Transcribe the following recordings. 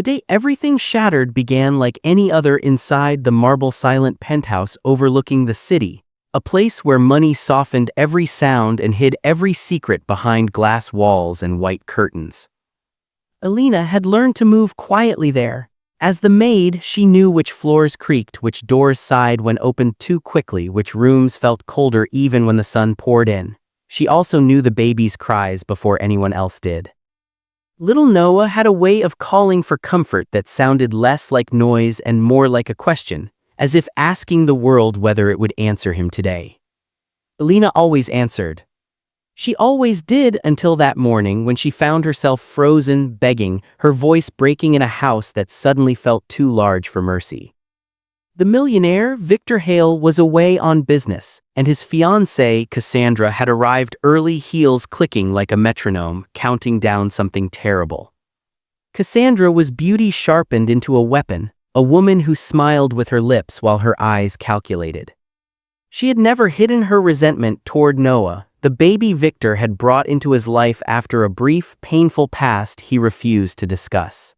The day everything shattered began like any other inside the marble-silent penthouse overlooking the city, a place where money softened every sound and hid every secret behind glass walls and white curtains. Alina had learned to move quietly there. As the maid, she knew which floors creaked, which doors sighed when opened too quickly, which rooms felt colder even when the sun poured in. She also knew the baby's cries before anyone else did. Little Noah had a way of calling for comfort that sounded less like noise and more like a question, as if asking the world whether it would answer him today. Alina always answered. She always did until that morning when she found herself frozen, begging, her voice breaking in a house that suddenly felt too large for mercy. The millionaire, Victor Hale, was away on business, and his fiancée, Cassandra, had arrived early, heels clicking like a metronome, counting down something terrible. Cassandra was beauty sharpened into a weapon, a woman who smiled with her lips while her eyes calculated. She had never hidden her resentment toward Noah, the baby Victor had brought into his life after a brief, painful past he refused to discuss.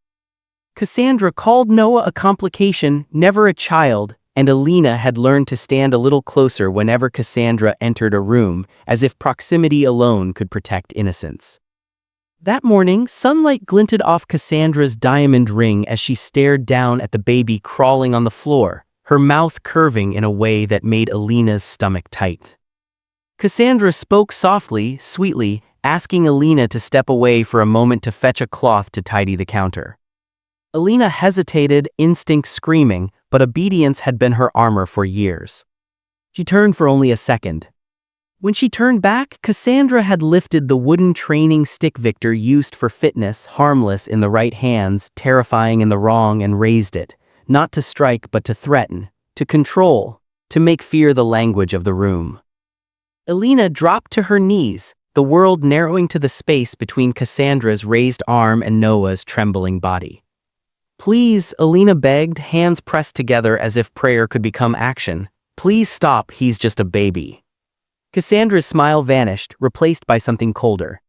Cassandra called Noah a complication, never a child, and Alina had learned to stand a little closer whenever Cassandra entered a room, as if proximity alone could protect innocence. That morning, sunlight glinted off Cassandra's diamond ring as she stared down at the baby crawling on the floor, her mouth curving in a way that made Alina's stomach tight. Cassandra spoke softly, sweetly, asking Alina to step away for a moment to fetch a cloth to tidy the counter. Alina hesitated, instinct screaming, but obedience had been her armor for years. She turned for only a second. When she turned back, Cassandra had lifted the wooden training stick Victor used for fitness, harmless in the right hands, terrifying in the wrong, and raised it, not to strike but to threaten, to control, to make fear the language of the room. Alina dropped to her knees, the world narrowing to the space between Cassandra's raised arm and Noah's trembling body. "Please," Alina begged, hands pressed together as if prayer could become action. "Please stop, he's just a baby." Cassandra's smile vanished, replaced by something colder.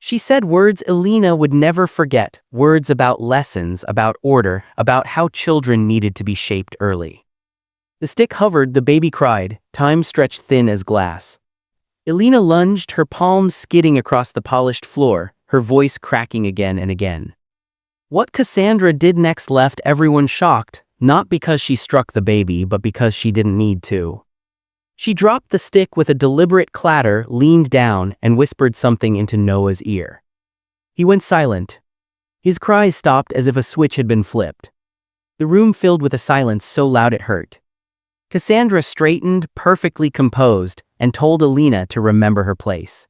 She said words Alina would never forget, words about lessons, about order, about how children needed to be shaped early. The stick hovered, the baby cried, time stretched thin as glass. Alina lunged, her palms skidding across the polished floor, her voice cracking again and again. What Cassandra did next left everyone shocked, not because she struck the baby but because she didn't need to. She dropped the stick with a deliberate clatter, leaned down, and whispered something into Noah's ear. He went silent. His cries stopped as if a switch had been flipped. The room filled with a silence so loud it hurt. Cassandra straightened, perfectly composed, and told Alina to remember her place.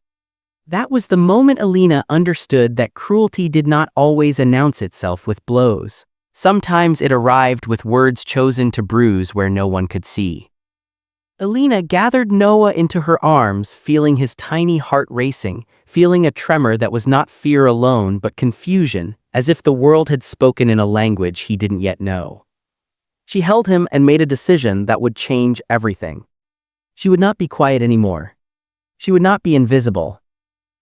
That was the moment Alina understood that cruelty did not always announce itself with blows. Sometimes it arrived with words chosen to bruise where no one could see. Alina gathered Noah into her arms, feeling his tiny heart racing, feeling a tremor that was not fear alone but confusion, as if the world had spoken in a language he didn't yet know. She held him and made a decision that would change everything. She would not be quiet anymore. She would not be invisible.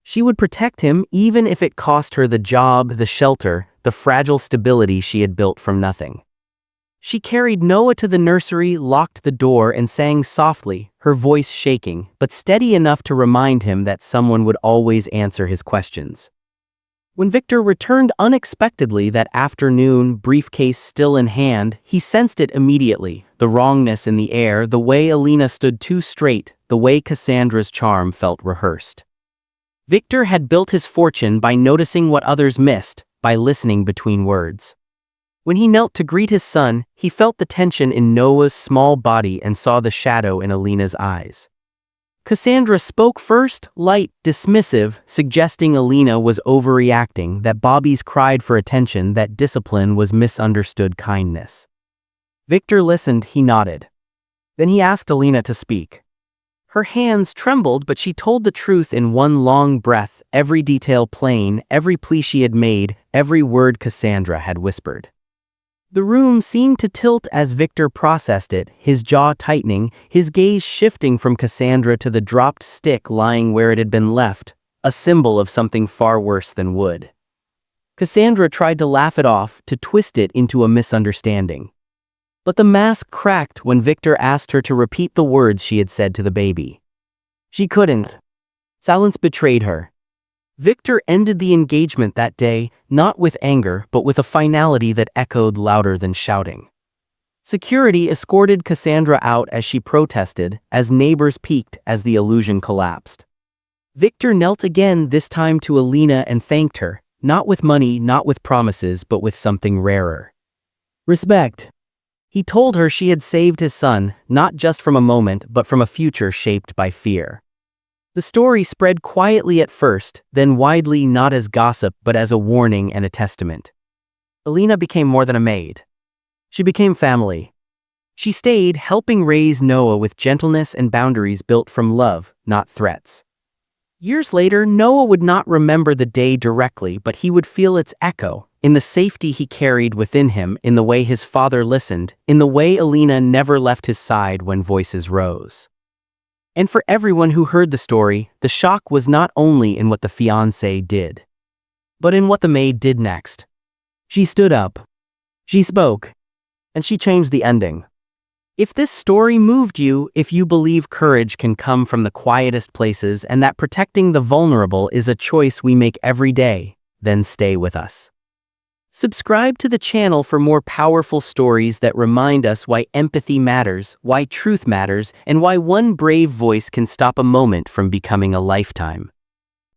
She would protect him even if it cost her the job, the shelter, the fragile stability she had built from nothing. She carried Noah to the nursery, locked the door, and sang softly, her voice shaking, but steady enough to remind him that someone would always answer his questions. When Victor returned unexpectedly that afternoon, briefcase still in hand, he sensed it immediately, the wrongness in the air, the way Alina stood too straight, the way Cassandra's charm felt rehearsed. Victor had built his fortune by noticing what others missed, by listening between words. When he knelt to greet his son, he felt the tension in Noah's small body and saw the shadow in Alina's eyes. Cassandra spoke first, light, dismissive, suggesting Alina was overreacting, that Bobby's cried for attention, that discipline was misunderstood kindness. Victor listened, he nodded. Then he asked Alina to speak. Her hands trembled, but she told the truth in one long breath, every detail plain, every plea she had made, every word Cassandra had whispered. The room seemed to tilt as Victor processed it, his jaw tightening, his gaze shifting from Cassandra to the dropped stick lying where it had been left, a symbol of something far worse than wood. Cassandra tried to laugh it off, to twist it into a misunderstanding. But the mask cracked when Victor asked her to repeat the words she had said to the baby. She couldn't. Silence betrayed her. Victor ended the engagement that day, not with anger, but with a finality that echoed louder than shouting. Security escorted Cassandra out as she protested, as neighbors peeked as the illusion collapsed. Victor knelt again, this time to Alina, and thanked her, not with money, not with promises, but with something rarer. Respect. He told her she had saved his son, not just from a moment, but from a future shaped by fear. The story spread quietly at first, then widely, not as gossip but as a warning and a testament. Alina became more than a maid. She became family. She stayed, helping raise Noah with gentleness and boundaries built from love, not threats. Years later, Noah would not remember the day directly, but he would feel its echo, in the safety he carried within him, in the way his father listened, in the way Alina never left his side when voices rose. And for everyone who heard the story, the shock was not only in what the fiancé did, but in what the maid did next. She stood up. She spoke. And she changed the ending. If this story moved you, if you believe courage can come from the quietest places and that protecting the vulnerable is a choice we make every day, then stay with us. Subscribe to the channel for more powerful stories that remind us why empathy matters, why truth matters, and why one brave voice can stop a moment from becoming a lifetime.